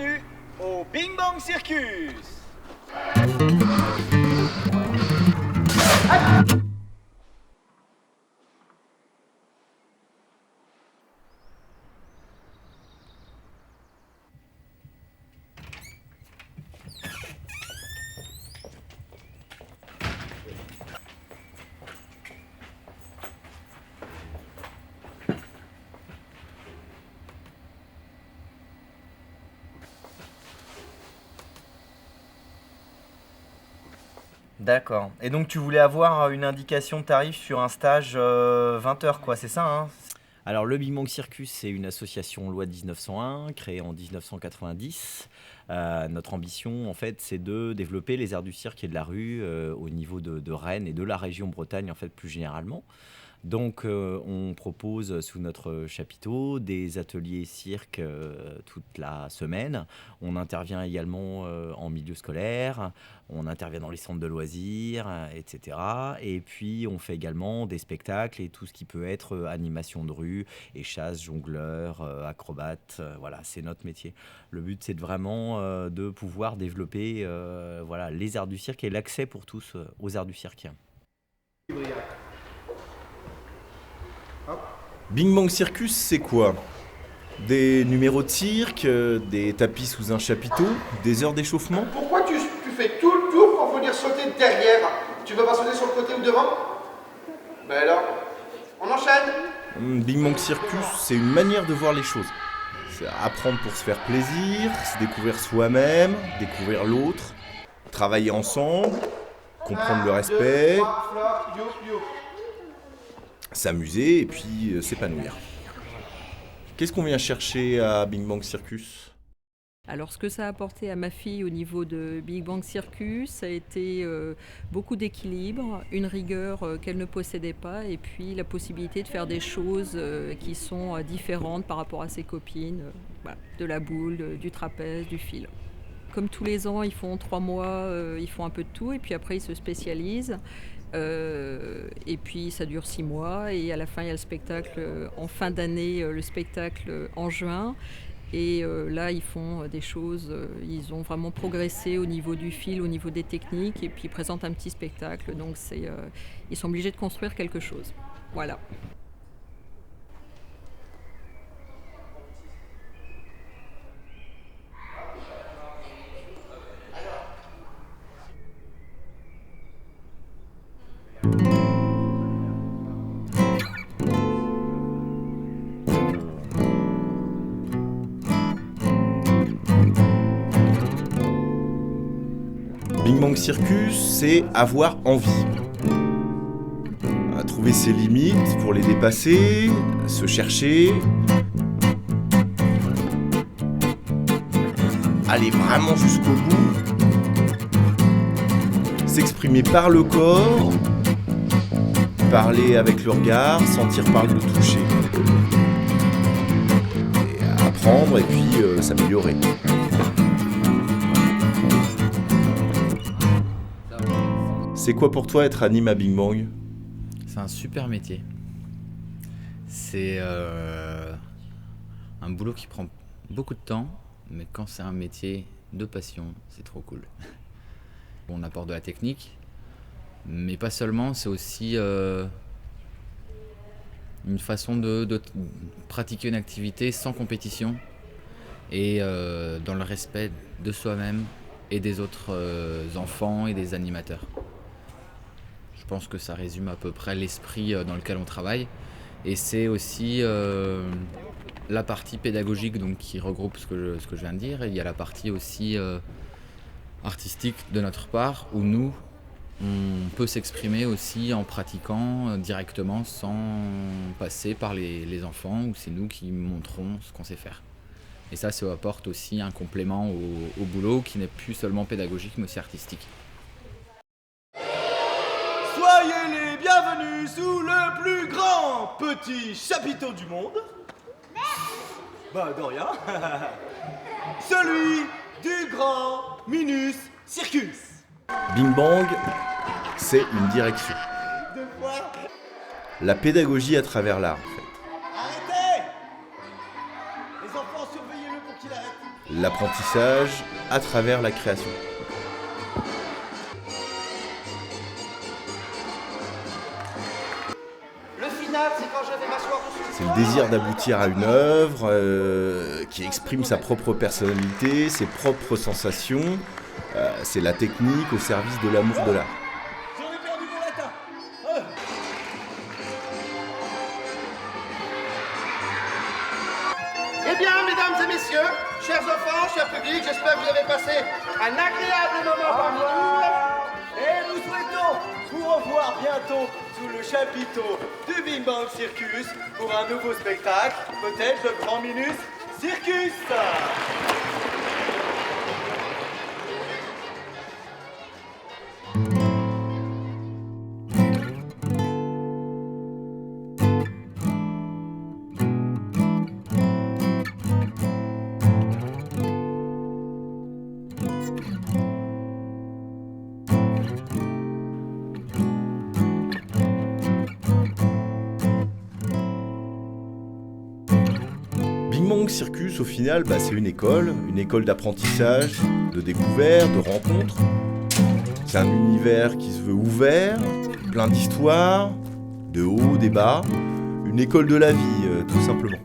bienvenue au Bing Bang Circus. D'accord. Et donc tu voulais avoir une indication de tarif sur un stage 20 heures, quoi, c'est ça, hein? Alors, le Big Bang Circus, c'est une association loi 1901, créée en 1990. Notre ambition, en fait, c'est de développer les arts du cirque et de la rue au niveau de Rennes et de la région Bretagne, en fait, plus généralement. Donc, on propose sous notre chapiteau des ateliers cirque toute la semaine. On intervient également en milieu scolaire, on intervient dans les centres de loisirs, etc. Et puis, on fait également des spectacles et tout ce qui peut être animation de rue, et chasse, jongleur, acrobate. Voilà, c'est notre métier. Le but, c'est vraiment de pouvoir développer voilà, les arts du cirque et l'accès pour tous aux arts du cirque. Bing Bang Circus, c'est quoi? Des numéros de cirque, des tapis sous un chapiteau, des heures d'échauffement? Pourquoi tu fais tout le tour pour venir sauter derrière? Tu veux pas sauter sur le côté ou devant? Ben alors, on enchaîne. Bing Bang Circus, c'est une manière de voir les choses. C'est apprendre pour se faire plaisir, se découvrir soi-même, découvrir l'autre, travailler ensemble, comprendre le respect, 1, 2, 3, flop, youp, youp. s'amuser et puis s'épanouir. Qu'est-ce qu'on vient chercher à Bing Bang Circus? Alors, ce que ça a apporté à ma fille au niveau de Big Bang Circus, ça a été beaucoup d'équilibre, une rigueur qu'elle ne possédait pas, et puis la possibilité de faire des choses qui sont différentes par rapport à ses copines, voilà, de la boule, du trapèze, du fil. Comme tous les ans, ils font 3 mois, ils font un peu de tout, et puis après ils se spécialisent. Et puis ça dure 6 mois, et à la fin il y a le spectacle en fin d'année, le spectacle en juin. Et là, ils font des choses, ils ont vraiment progressé au niveau du fil, au niveau des techniques, et puis ils présentent un petit spectacle. Donc ils sont obligés de construire quelque chose. Voilà. Bing Bang Circus, c'est avoir envie. À trouver ses limites pour les dépasser, se chercher, aller vraiment jusqu'au bout, s'exprimer par le corps, parler avec le regard, sentir par le toucher. Et apprendre et puis s'améliorer. C'est quoi pour toi être anime à Bing Bang? C'est un super métier. C'est un boulot qui prend beaucoup de temps, mais quand c'est un métier de passion, c'est trop cool. On apporte de la technique, mais pas seulement, c'est aussi une façon de pratiquer une activité sans compétition et dans le respect de soi-même et des autres enfants et des animateurs. Je pense que ça résume à peu près l'esprit dans lequel on travaille. Et c'est aussi la partie pédagogique donc, qui regroupe ce que je viens de dire. Et il y a la partie aussi artistique de notre part, où nous, on peut s'exprimer aussi en pratiquant directement sans passer par les enfants, où c'est nous qui montrons ce qu'on sait faire. Et ça apporte aussi un complément au boulot qui n'est plus seulement pédagogique, mais aussi artistique. Soyez les bienvenus sous le plus grand petit chapiteau du monde. Bah de rien. Celui du grand Minus Circus. Bing Bang, c'est une direction. Deux fois. La pédagogie à travers l'art, en fait. Arrêtez. Les enfants, surveillez-le pour qu'il arrête. l'apprentissage à travers la création. Le final, c'est quand je vais m'asseoir dessus. C'est le désir d'aboutir à une œuvre qui exprime sa propre personnalité, ses propres sensations. C'est la technique au service de l'amour de l'art. J'en ai perdu mon latin. Eh bien, mesdames et messieurs, chers enfants, cher public, j'espère que vous avez passé un agréable moment parmi nous. Et nous souhaitons vous revoir bientôt sous le chapiteau du Bing Bang Circus pour un nouveau spectacle, peut-être le Grand Minus Circus. Bing Bang Circus, au final, c'est une école d'apprentissage, de découverte, de rencontre. C'est un univers qui se veut ouvert, plein d'histoires, de hauts, des bas, une école de la vie, tout simplement.